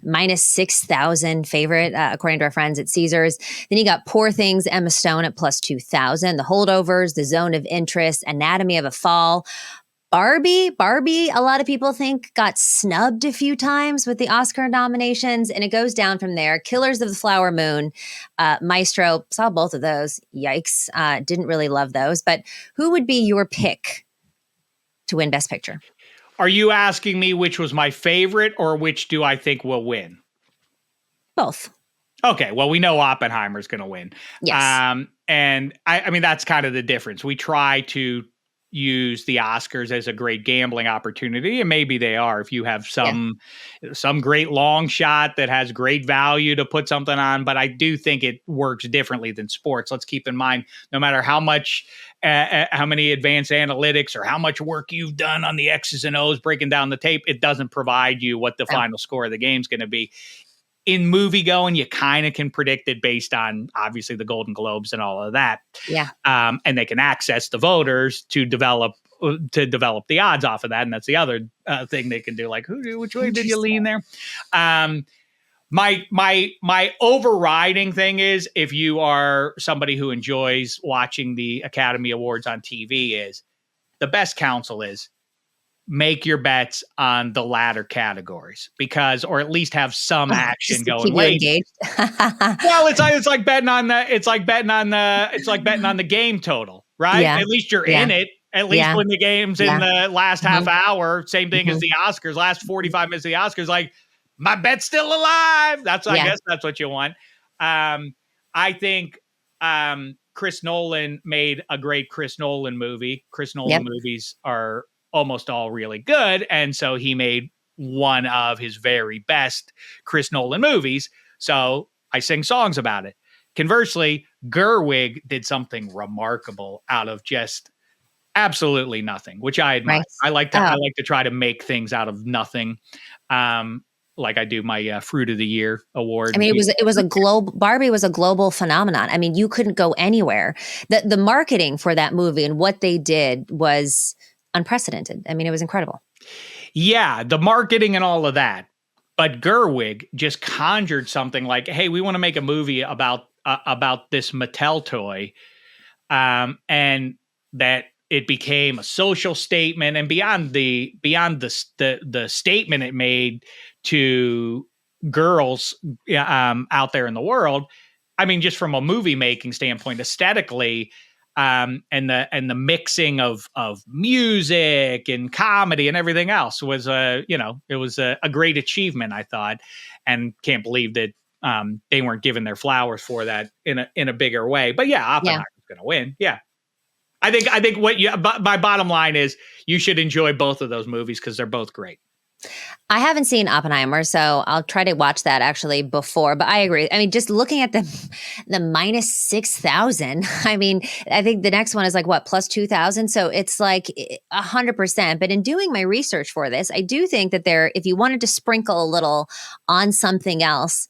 [SPEAKER 1] minus 6,000 favorite, according to our friends at Caesars. Then you got Poor Things, Emma Stone at plus 2,000. The Holdovers, The Zone of Interest, Anatomy of a Fall. Barbie, a lot of people think got snubbed a few times with the Oscar nominations, and it goes down from there. Killers of the Flower Moon, Maestro, saw both of those. Yikes, didn't really love those. But who would be your pick to win Best Picture?
[SPEAKER 2] Are you asking me which was my favorite or which do I think will win?
[SPEAKER 1] Both.
[SPEAKER 2] Okay, well, we know Oppenheimer's going to win.
[SPEAKER 1] Yes.
[SPEAKER 2] And I mean, that's kind of the difference. We try to use the Oscars as a great gambling opportunity, and maybe they are if you have some great long shot that has great value to put something on, but I do think it works differently than sports. Let's keep in mind, no matter how much how many advanced analytics or how much work you've done on the X's and O's breaking down the tape, it doesn't provide you what the final score of the game is going to be. In movie going, you kind of can predict it based on obviously the Golden Globes and all of that.
[SPEAKER 1] Yeah.
[SPEAKER 2] And they can access the voters to develop the odds off of that. And that's the other thing they can do. Like, which way did you lean there? My overriding thing is, if you are somebody who enjoys watching the Academy Awards on TV, is the best counsel is make your bets on the latter categories because, or at least have some action
[SPEAKER 1] Just to
[SPEAKER 2] going
[SPEAKER 1] keep you
[SPEAKER 2] late.
[SPEAKER 1] engaged.
[SPEAKER 2] Well, it's like betting on the game total, right?
[SPEAKER 1] Yeah.
[SPEAKER 2] At least you're
[SPEAKER 1] Yeah.
[SPEAKER 2] in it. At least
[SPEAKER 1] Yeah.
[SPEAKER 2] when the game's in
[SPEAKER 1] Yeah.
[SPEAKER 2] the last half
[SPEAKER 1] Mhm.
[SPEAKER 2] hour, same thing as
[SPEAKER 1] Mhm.
[SPEAKER 2] the Oscars, last 45 minutes of the Oscars, like my bet's still alive. I
[SPEAKER 1] Yeah.
[SPEAKER 2] guess that's what you want. I think Chris Nolan made a great Chris Nolan movie. Chris Nolan
[SPEAKER 1] Yep.
[SPEAKER 2] movies are almost all really good. And so he made one of his very best Chris Nolan movies. So I sing songs about it. Conversely, Gerwig did something remarkable out of just absolutely nothing, which I admire.
[SPEAKER 1] Right.
[SPEAKER 2] I like
[SPEAKER 1] Oh.
[SPEAKER 2] to try to make things out of nothing. Like I do my Fruit of the Year award.
[SPEAKER 1] I mean, it was a global Barbie was a global phenomenon. I mean, you couldn't go anywhere. The marketing for that movie and what they did was unprecedented. I mean, it was incredible.
[SPEAKER 2] Yeah, the marketing and all of that. But Gerwig just conjured something like, "Hey, we want to make a movie about this Mattel toy," and that it became a social statement, and beyond the statement it made to girls out there in the world. I mean, just from a movie making standpoint, aesthetically, and the mixing of music and comedy and everything else was it was a great achievement, I thought, and can't believe that they weren't given their flowers for that in a bigger way. But yeah, Oppenheimer's going to win. Yeah. I think my bottom line is you should enjoy both of those movies because they're both great.
[SPEAKER 1] I haven't seen Oppenheimer, so I'll try to watch that actually before. But I agree. I mean, just looking at the minus 6,000. I mean, I think the next one is like what, plus 2,000. So it's like 100%. But in doing my research for this, I do think that if you wanted to sprinkle a little on something else,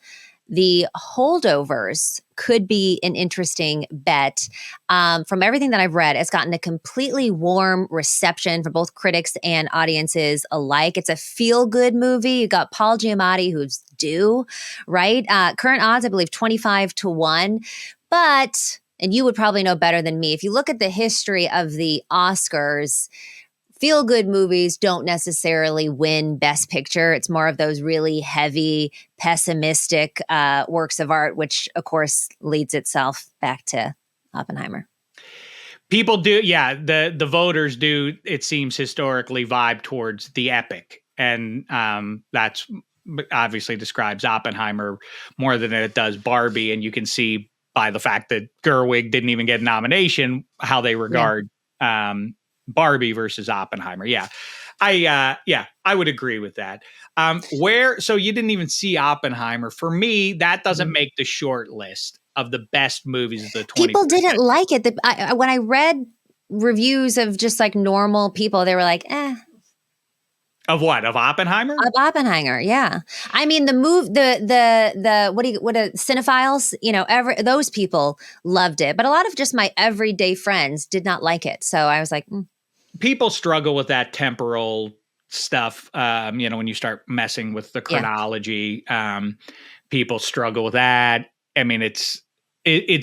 [SPEAKER 1] the holdovers could be an interesting bet. From everything that I've read, it's gotten a completely warm reception from both critics and audiences alike. It's a feel-good movie. You got Paul Giamatti, who's due, right? Current odds, I believe, 25-1. But, and you would probably know better than me, if you look at the history of the Oscars, feel-good movies don't necessarily win Best Picture. It's more of those really heavy, pessimistic works of art, which, of course, leads itself back to Oppenheimer.
[SPEAKER 2] People do, yeah. The voters do, it seems, historically vibe towards the epic. And that's obviously describes Oppenheimer more than it does Barbie. And you can see by the fact that Gerwig didn't even get a nomination how they regard Barbie versus Oppenheimer. Yeah. I would agree with that. So you didn't even see Oppenheimer. For me, that doesn't make the short list of the best movies of the 20th
[SPEAKER 1] People didn't like it. When I read reviews of just like normal people, they were like,
[SPEAKER 2] Of what? Of Oppenheimer?
[SPEAKER 1] Of Oppenheimer, yeah. I mean, the cinephiles, those people loved it, but a lot of just my everyday friends did not like it. So I was like,
[SPEAKER 2] People struggle with that temporal stuff. When you start messing with the chronology, people struggle with that. I mean, it's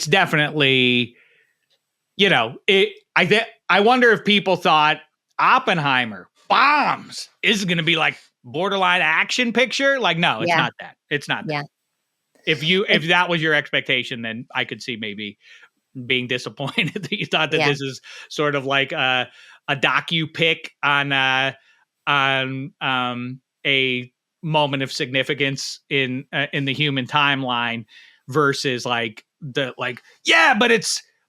[SPEAKER 2] definitely, I wonder if people thought Oppenheimer bombs is going to be like borderline action picture. Like, no, it's not that. It's not that. If that was your expectation, then I could see maybe being disappointed that you thought that this is sort of like a docu pic on a moment of significance in the human timeline versus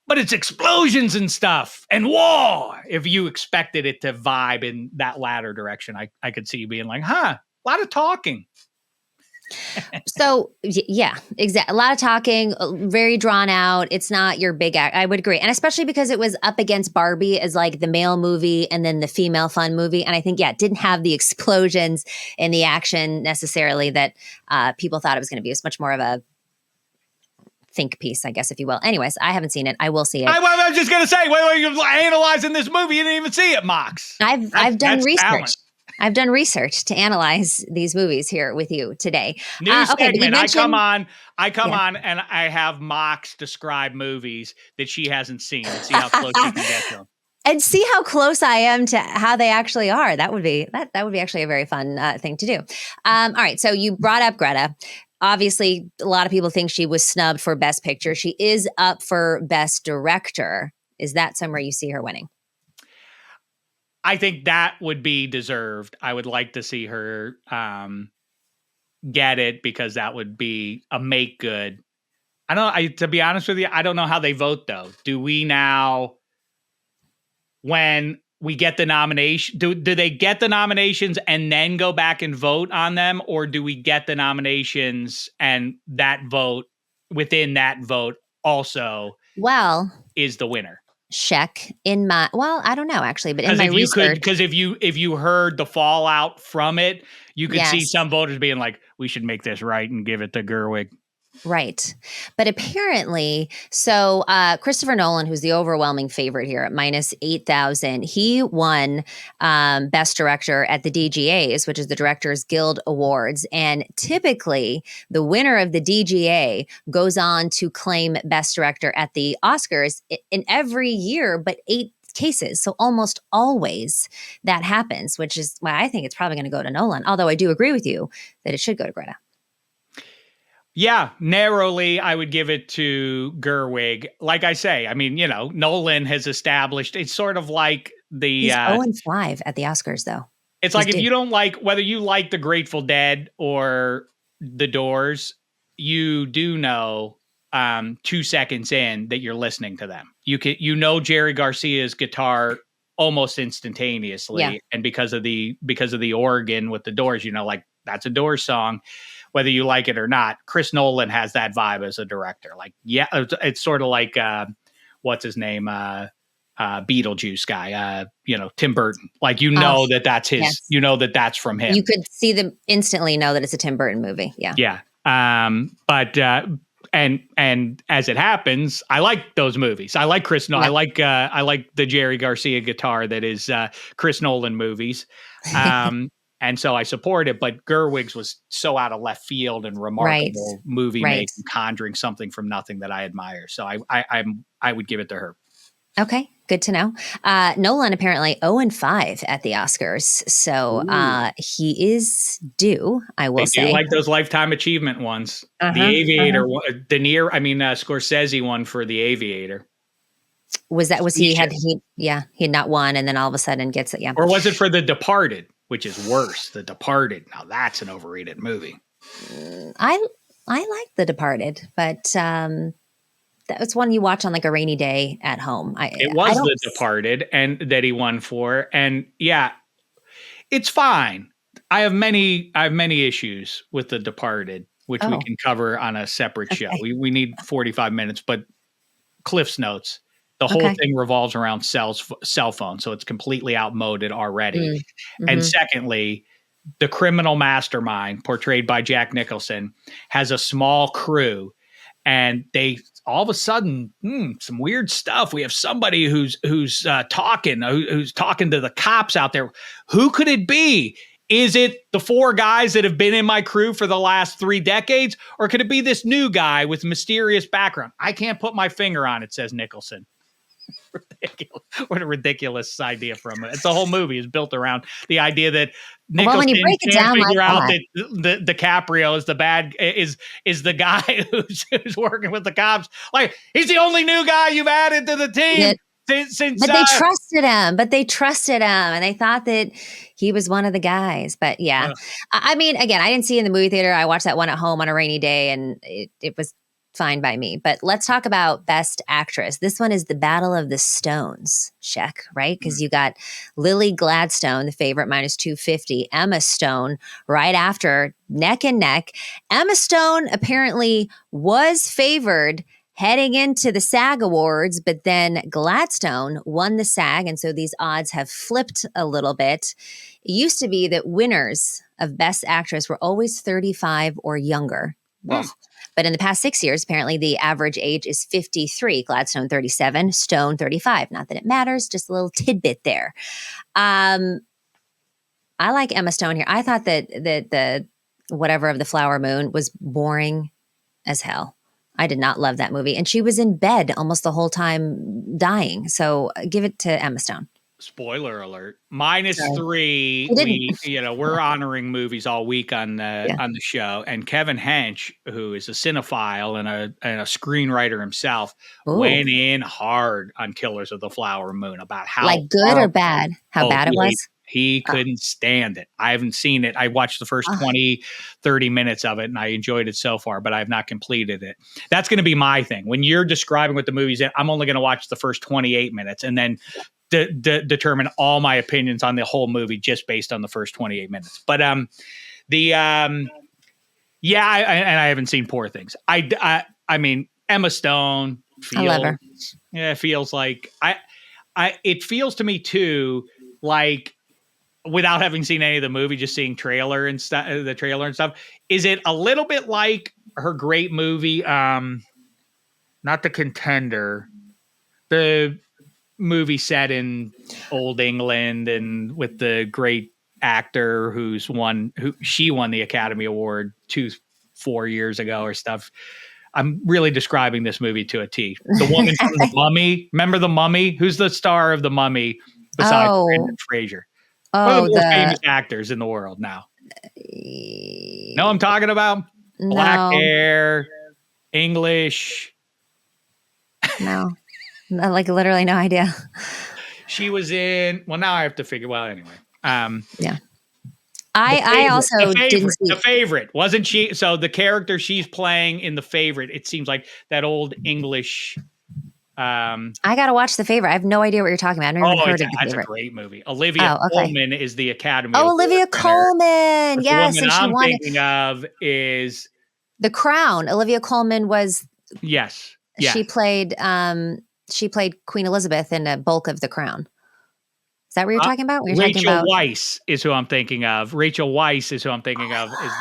[SPEAKER 2] but it's explosions and stuff and war. If you expected it to vibe in that latter direction, I could see you being like, a lot of talking.
[SPEAKER 1] So yeah, exactly. A lot of talking, very drawn out. It's not your big act. I would agree. And especially because it was up against Barbie as like the male movie and then the female fun movie. And I think, it didn't have the explosions and the action necessarily that people thought it was going to be. It was much more of a think piece, I guess, if you will. Anyways, I haven't seen it. I will see it.
[SPEAKER 2] I was just going to say, wait, you're analyzing this movie. You didn't even see it, Mox.
[SPEAKER 1] I've done research.
[SPEAKER 2] Talent.
[SPEAKER 1] I've done research to analyze these movies here with you today.
[SPEAKER 2] New segment. I come on and I have Mox describe movies that she hasn't seen and see how close she can get to them.
[SPEAKER 1] and see how close I am to how they actually are. That would be actually a very fun thing to do. All right, so you brought up Greta. Obviously, a lot of people think she was snubbed for Best Picture. She is up for Best Director. Is that somewhere you see her winning?
[SPEAKER 2] I think that would be deserved. I would like to see her get it because that would be a make good. To be honest with you, I don't know how they vote though. Do we now, when we get the nomination, do they get the nominations and then go back and vote on them? Or do we get the nominations and that vote within that vote also is the winner?
[SPEAKER 1] Shek I don't know actually, but in my research,
[SPEAKER 2] because if you heard the fallout from it, you could see some voters being like, we should make this right and give it to Gerwig.
[SPEAKER 1] Right. But apparently, so Christopher Nolan, who's the overwhelming favorite here at minus 8,000, he won Best Director at the DGAs, which is the Directors Guild Awards. And typically, the winner of the DGA goes on to claim Best Director at the Oscars in every year, but 8 cases. So almost always that happens, which is why I think it's probably going to go to Nolan. Although I do agree with you that it should go to Greta.
[SPEAKER 2] Yeah, narrowly, I would give it to Gerwig. Like I say, I mean, Nolan has established, it's sort of like
[SPEAKER 1] He's 0-5 at the Oscars, though.
[SPEAKER 2] It's like if you don't like, whether you like the Grateful Dead or the Doors, you do know 2 seconds in that you're listening to them. You Jerry Garcia's guitar almost instantaneously, and because of the organ with the Doors, like that's a Doors song. Whether you like it or not, Chris Nolan has that vibe as a director. Like, yeah, it's sort of like, what's his name? Beetlejuice guy, Tim Burton. Like, that's his, yes. That that's from him.
[SPEAKER 1] You could see them instantly know that it's a Tim Burton movie. Yeah.
[SPEAKER 2] Yeah. But and as it happens, I like those movies. I like Chris Nolan. Yeah. I like the Jerry Garcia guitar that is Chris Nolan movies. And so I support it, but Gerwig's was so out of left field and remarkable movie making, conjuring something from nothing that I admire. So I would give it to her.
[SPEAKER 1] Okay, good to know. Nolan apparently 0-5 at the Oscars, so he is due. I will say,
[SPEAKER 2] like those lifetime achievement ones. The Aviator, Scorsese won for The Aviator.
[SPEAKER 1] Was he had not won, and then all of a sudden gets it? Yeah,
[SPEAKER 2] or was it for The Departed? Which is worse, The Departed. Now that's an overrated movie.
[SPEAKER 1] I like The Departed, but that was one you watch on like a rainy day at home.
[SPEAKER 2] It was The Departed, and that he won for, and yeah, it's fine. I have many issues with The Departed, which we can cover on a separate show. We need 45 minutes, but Cliff's Notes. The whole thing revolves around cell phones, so it's completely outmoded already. Mm-hmm. And secondly, the criminal mastermind portrayed by Jack Nicholson has a small crew, and they all of a sudden, some weird stuff. We have somebody who's talking to the cops out there. Who could it be? Is it the 4 guys that have been in my crew for the last 3 decades, or could it be this new guy with mysterious background? I can't put my finger on it, says Nicholson. Ridiculous. What a ridiculous idea from it. It's the whole movie is built around the idea that Nicholson when you break it can't figure out that the DiCaprio is the is the guy who's working with the cops. Like, he's the only new guy you've added to the team.
[SPEAKER 1] But they trusted him, and they thought that he was one of the guys. But yeah, I mean, again, I didn't see it in the movie theater. I watched that one at home on a rainy day, and it was fine by me. But let's talk about Best Actress. This one is the Battle of the Stones, Shek, right? Because you got Lily Gladstone, the favorite, minus 250. Emma Stone right after, neck and neck. Emma Stone apparently was favored heading into the SAG Awards, but then Gladstone won the SAG, and so these odds have flipped a little bit. It used to be that winners of Best Actress were always 35 or younger. But in the past 6 years, apparently the average age is 53. Gladstone 37, Stone 35. Not that it matters, just a little tidbit there. I like Emma Stone here. I thought that the whatever of the Flower Moon was boring as hell. I did not love that movie. And she was in bed almost the whole time dying. So give it to Emma Stone.
[SPEAKER 2] Spoiler alert. Minus
[SPEAKER 1] Sorry.
[SPEAKER 2] 3.
[SPEAKER 1] I didn't.
[SPEAKER 2] We're honoring movies all week on the
[SPEAKER 1] Yeah.
[SPEAKER 2] on the show. And Kevin Hench, who is a cinephile and a screenwriter himself,
[SPEAKER 1] Ooh.
[SPEAKER 2] went in hard on Killers of the Flower Moon about how
[SPEAKER 1] Like good or bad? How bad it was?
[SPEAKER 2] He couldn't stand it. I haven't seen it. I watched the first 20, 30 minutes of it, and I enjoyed it so far, but I have not completed it. That's going to be my thing. When you're describing what the movie's in, I'm only going to watch the first 28 minutes and then determine all my opinions on the whole movie just based on the first 28 minutes. But I haven't seen Poor Things. I mean, Emma Stone feels,
[SPEAKER 1] I love her.
[SPEAKER 2] Yeah, it feels like it feels to me too, like, without having seen any of the movie, just seeing the trailer and stuff. Is it a little bit like her great movie? Not The Contender, the movie set in old England and with the great actor who she won the Academy Award 4 years ago or stuff. I'm really describing this movie to a T. The woman from The Mummy. Remember The Mummy? Who's the star of The Mummy besides Brendan Fraser? One of the most famous actors in the world now. Know what I'm talking about?
[SPEAKER 1] No.
[SPEAKER 2] Black hair, English.
[SPEAKER 1] No. Like literally no idea.
[SPEAKER 2] She was in, well, now I have to figure, well, anyway.
[SPEAKER 1] Yeah. I also didn't see
[SPEAKER 2] The Favorite. Wasn't she? So the character she's playing in The Favorite, it seems like that old English.
[SPEAKER 1] I got to watch The Favorite. I have no idea what you're talking about. I've never even heard of The Favorite.
[SPEAKER 2] That's a great movie. Olivia Colman is the Academy Award
[SPEAKER 1] Olivia Colman. Yes.
[SPEAKER 2] The woman I'm thinking of is
[SPEAKER 1] The Crown. Olivia Colman was.
[SPEAKER 2] Yes.
[SPEAKER 1] She played Queen Elizabeth in a bulk of The Crown. Is that what you're talking about?
[SPEAKER 2] Rachel Weisz is who I'm thinking of. Rachel Weisz is who I'm thinking of is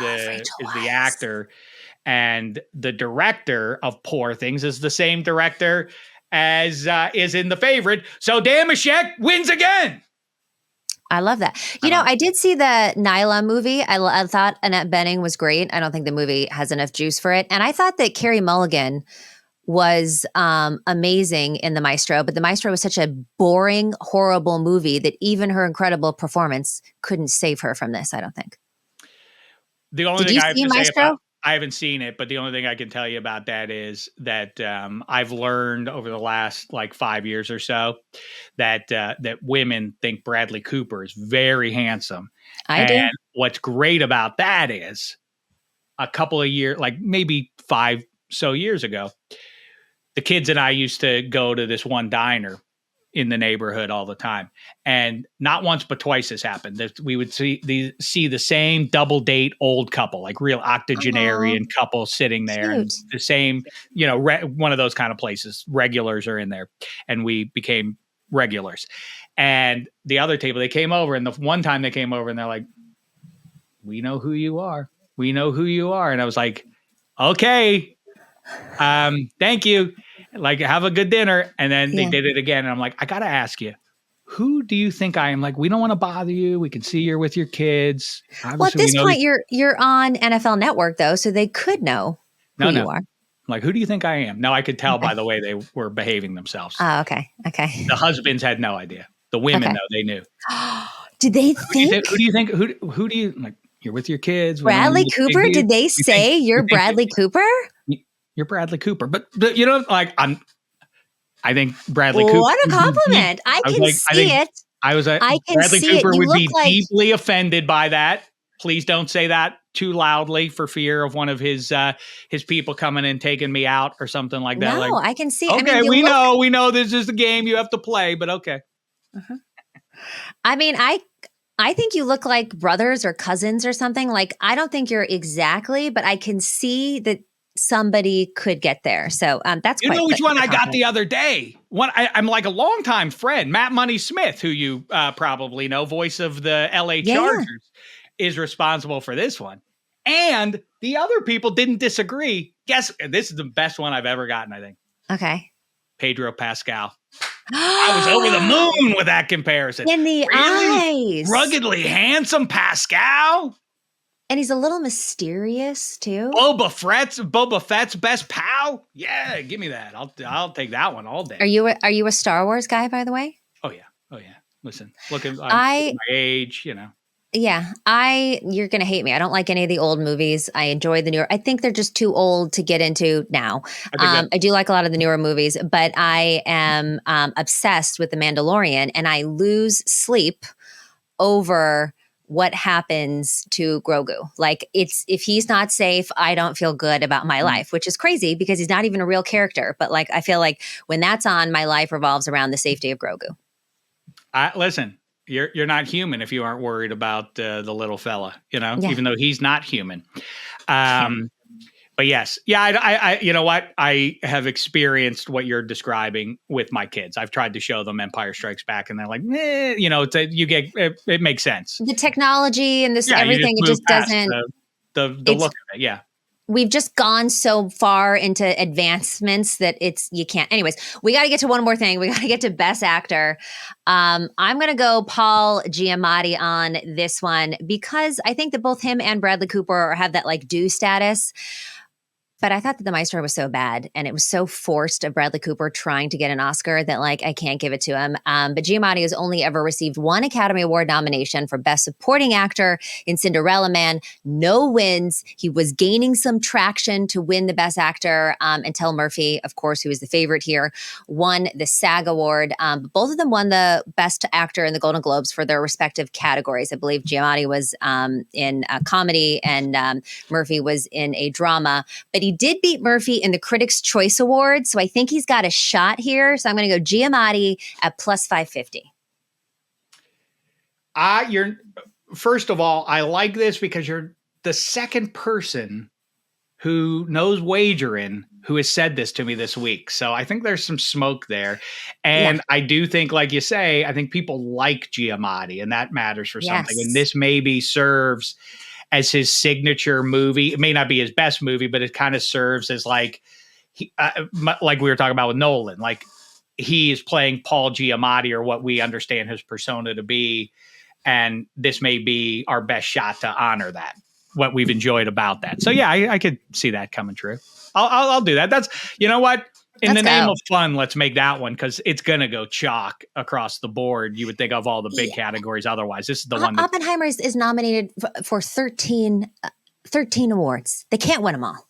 [SPEAKER 2] the actor. And the director of Poor Things is the same director as is in The Favorite. So Dameshek wins again.
[SPEAKER 1] I love that. I did see the Nyla movie. I thought Annette Bening was great. I don't think the movie has enough juice for it. And I thought that Carey Mulligan was amazing in The Maestro, but The Maestro was such a boring, horrible movie that even her incredible performance couldn't save her from this, I don't think.
[SPEAKER 2] The only thing I have to say about, I haven't seen it, but the only thing I can tell you about that is that I've learned over the last 5 years or so that women think Bradley Cooper is very handsome.
[SPEAKER 1] I do.
[SPEAKER 2] What's great about that is a couple of years, maybe 5 so years ago, the kids and I used to go to this one diner in the neighborhood all the time. And not once, but twice this happened. That we would see the same double date old couple, like real octogenarian couple sitting there.
[SPEAKER 1] Cute.
[SPEAKER 2] And the same, one of those kind of places, regulars are in there. And we became regulars. And the other table, they came over, and the one time they came over and they're like, "We know who you are. We know who you are." And I was like, "Okay. Thank you. Have a good dinner." And then they did it again. And I'm like, "I got to ask you, who do you think I am?" We don't want to bother you. We can see you're with your kids. Obviously,
[SPEAKER 1] well, at this point, you're on NFL Network, though, so they could know who you are.
[SPEAKER 2] I'm who do you think I am? No, I could tell by the way they were behaving themselves.
[SPEAKER 1] Oh, okay.
[SPEAKER 2] The husbands had no idea. The women, though, they knew.
[SPEAKER 1] Did they think?
[SPEAKER 2] Who do you think? Who do you you're with your kids?
[SPEAKER 1] Bradley Cooper? Did they say you're Bradley Cooper?
[SPEAKER 2] You're Bradley Cooper, but I think Bradley Cooper.
[SPEAKER 1] What a compliment! I can see it.
[SPEAKER 2] Bradley Cooper would be deeply offended by that. Please don't say that too loudly for fear of one of his people coming and taking me out or something like that.
[SPEAKER 1] No, I can see.
[SPEAKER 2] Okay, we know this is the game you have to play, but okay.
[SPEAKER 1] Uh-huh. I mean, I think you look like brothers or cousins or something. I don't think you're exactly, but I can see that somebody could get there. So that's
[SPEAKER 2] you know which one I got the other day. I'm like a longtime friend, Matt Money Smith, who you probably know, voice of the LA Chargers, is responsible for this one. And the other people didn't disagree. Guess this is the best one I've ever gotten, I think.
[SPEAKER 1] Okay.
[SPEAKER 2] Pedro Pascal. I was over the moon with that comparison.
[SPEAKER 1] In the eyes.
[SPEAKER 2] Ruggedly handsome Pascal.
[SPEAKER 1] And he's a little mysterious too.
[SPEAKER 2] Boba Fett's best pal. Yeah, give me that. I'll take that one all day.
[SPEAKER 1] Are you a Star Wars guy, by the way?
[SPEAKER 2] Oh yeah. Listen, look at
[SPEAKER 1] I
[SPEAKER 2] my age. You know.
[SPEAKER 1] Yeah, you're going to hate me. I don't like any of the old movies. I enjoy the newer. I think they're just too old to get into now.
[SPEAKER 2] I think that
[SPEAKER 1] I do like a lot of the newer movies, but I am obsessed with The Mandalorian, and I lose sleep over what happens to Grogu. Like, if he's not safe, I don't feel good about my life, which is crazy because he's not even a real character. But like, I feel like when that's on, my life revolves around the safety of Grogu.
[SPEAKER 2] Listen. You're not human if you aren't worried about the little fella, you know,
[SPEAKER 1] Yeah.
[SPEAKER 2] even though he's not human. But yes, yeah, I you know what? I have experienced what you're describing with my kids. I've tried to show them Empire Strikes Back, and they're like, you know, it makes sense.
[SPEAKER 1] The technology and this
[SPEAKER 2] Yeah,
[SPEAKER 1] everything, it
[SPEAKER 2] move
[SPEAKER 1] just
[SPEAKER 2] past
[SPEAKER 1] doesn't.
[SPEAKER 2] the look of it. Yeah.
[SPEAKER 1] We've just gone so far into advancements that you can't. Anyways, we got to get to one more thing. We got to get to Best Actor. I'm going to go Paul Giamatti on this one because I think that both him and Bradley Cooper have that like due status. But I thought that The Maestro was so bad and it was so forced of Bradley Cooper trying to get an Oscar that like I can't give it to him. But Giamatti has only ever received one Academy Award nomination for Best Supporting Actor in Cinderella Man. No wins. He was gaining some traction to win the Best Actor until Murphy, of course, who is the favorite here, won the SAG Award. Both of them won the Best Actor in the Golden Globes for their respective categories. I believe Giamatti was in a comedy and Murphy was in a drama. But he did beat Murphy in the Critics' Choice Award, so I think he's got a shot here. So I'm going to go Giamatti at plus 550.
[SPEAKER 2] First of all, I like this because you're the second person who knows wagering who has said this to me this week. So I think there's some smoke there. And I do think, like you say, I think people like Giamatti, and that matters for something. And this maybe serves as his signature movie. It may not be his best movie, but it kind of serves as like we were talking about with Nolan, like he is playing Paul Giamatti, or what we understand his persona to be. And this may be our best shot to honor that, what we've enjoyed about that. So yeah, I could see that coming true. I'll do that. That's, you know what? In the name of fun, let's make that one, because it's going to go chalk across the board. You would think of all the big categories. Otherwise, this is the one.
[SPEAKER 1] Oppenheimer is nominated for 13 awards. They can't win them all.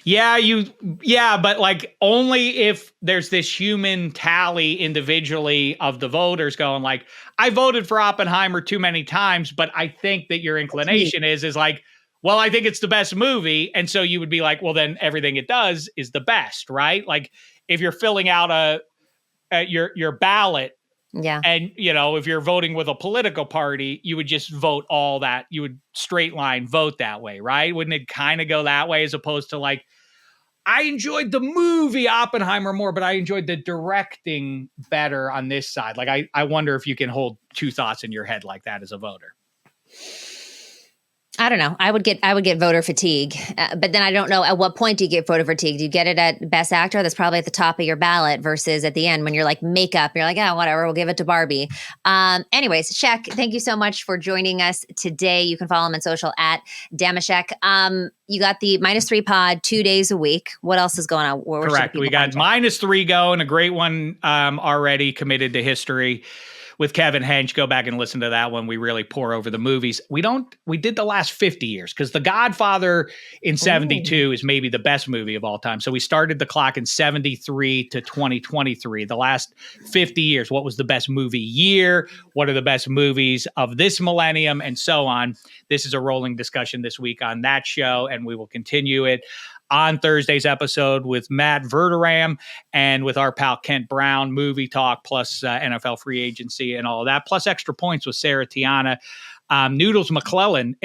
[SPEAKER 2] But like only if there's this human tally individually of the voters going like, I voted for Oppenheimer too many times, but I think that your inclination is like, well, I think it's the best movie. And so you would be like, well, then everything it does is the best, right? Like if you're filling out your ballot, and you know, if you're voting with a political party, you would just vote all that. You would straight line vote that way, right? Wouldn't it kind of go that way, as opposed to like, I enjoyed the movie Oppenheimer more, but I enjoyed the directing better on this side. Like I wonder if you can hold two thoughts in your head like that as a voter.
[SPEAKER 1] I don't know. I would get voter fatigue, but then I don't know at what point do you get voter fatigue? Do you get it at Best Actor? That's probably at the top of your ballot versus at the end when you're like makeup. You're like, oh, whatever. We'll give it to Barbie. Anyways, Shek, thank you so much for joining us today. You can follow him on social at Dameshek. You got the -3 pod 2 days a week. What else is going on?
[SPEAKER 2] Correct. We got -3 going, a great one already, committed to history with Kevin Hench. Go back and listen to that one. We really pour over the movies. We did the last 50 years because The Godfather in 72 is maybe the best movie of all time. So we started the clock in 73 to 2023, the last 50 years. What was the best movie year? What are the best movies of this millennium? And so on. This is a rolling discussion this week on that show, and we will continue it on Thursday's episode with Matt Verderam and with our pal Kent Brown, movie talk, plus NFL free agency and all of that, plus extra points with Sarah Tiana. Noodles McClellan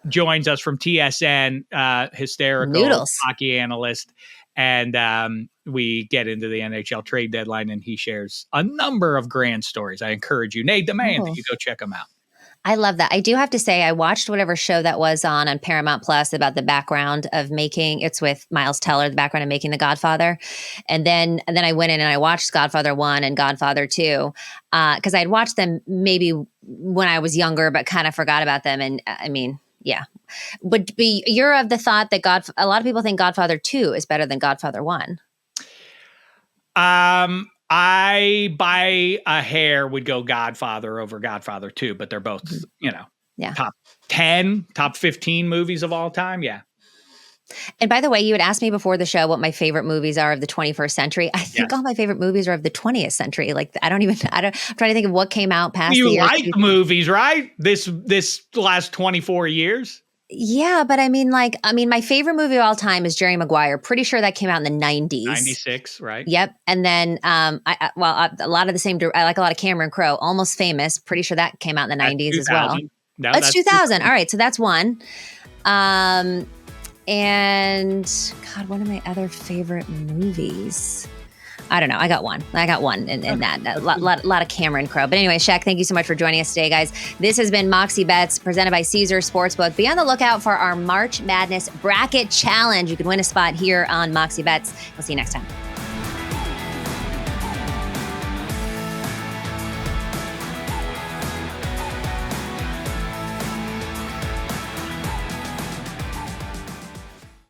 [SPEAKER 2] joins us from TSN, hysterical
[SPEAKER 1] Noodles
[SPEAKER 2] hockey analyst. And we get into the NHL trade deadline, and he shares a number of grand stories. I encourage you, Nate, the man, that you go check him out.
[SPEAKER 1] I love that. I do have to say, I watched whatever show that was on Paramount Plus about the background of making. It's with Miles Teller, the background of making The Godfather, and then I went in and I watched Godfather 1 and Godfather 2 because I'd watched them maybe when I was younger, but kind of forgot about them. And I mean, yeah, you're of the thought that a lot of people think Godfather 2 is better than Godfather 1.
[SPEAKER 2] I by a hair would go Godfather over Godfather 2, but they're both, top 10, top 15 movies of all time. Yeah.
[SPEAKER 1] And by the way, you had asked me before the show what my favorite movies are of the 21st century. I think all my favorite movies are of the 20th century. Like I'm trying to think of what came out past
[SPEAKER 2] you
[SPEAKER 1] the year.
[SPEAKER 2] Like movies, right? This last 24 years.
[SPEAKER 1] Yeah, but I mean, my favorite movie of all time is Jerry Maguire. Pretty sure that came out in the 90s.
[SPEAKER 2] 96, right?
[SPEAKER 1] Yep. And then, a lot of the same, I like a lot of Cameron Crowe, Almost Famous. Pretty sure that came out in the 90s as well.
[SPEAKER 2] No,
[SPEAKER 1] that's 2000. All right. So that's one. And God, one of my other favorite movies. I don't know. I got one in that. A lot of Cameron Crowe. But anyway, Shek, thank you so much for joining us today, guys. This has been Moxie Bets presented by Caesar Sportsbook. Be on the lookout for our March Madness Bracket Challenge. You can win a spot here on Moxie Bets. We'll see you next time.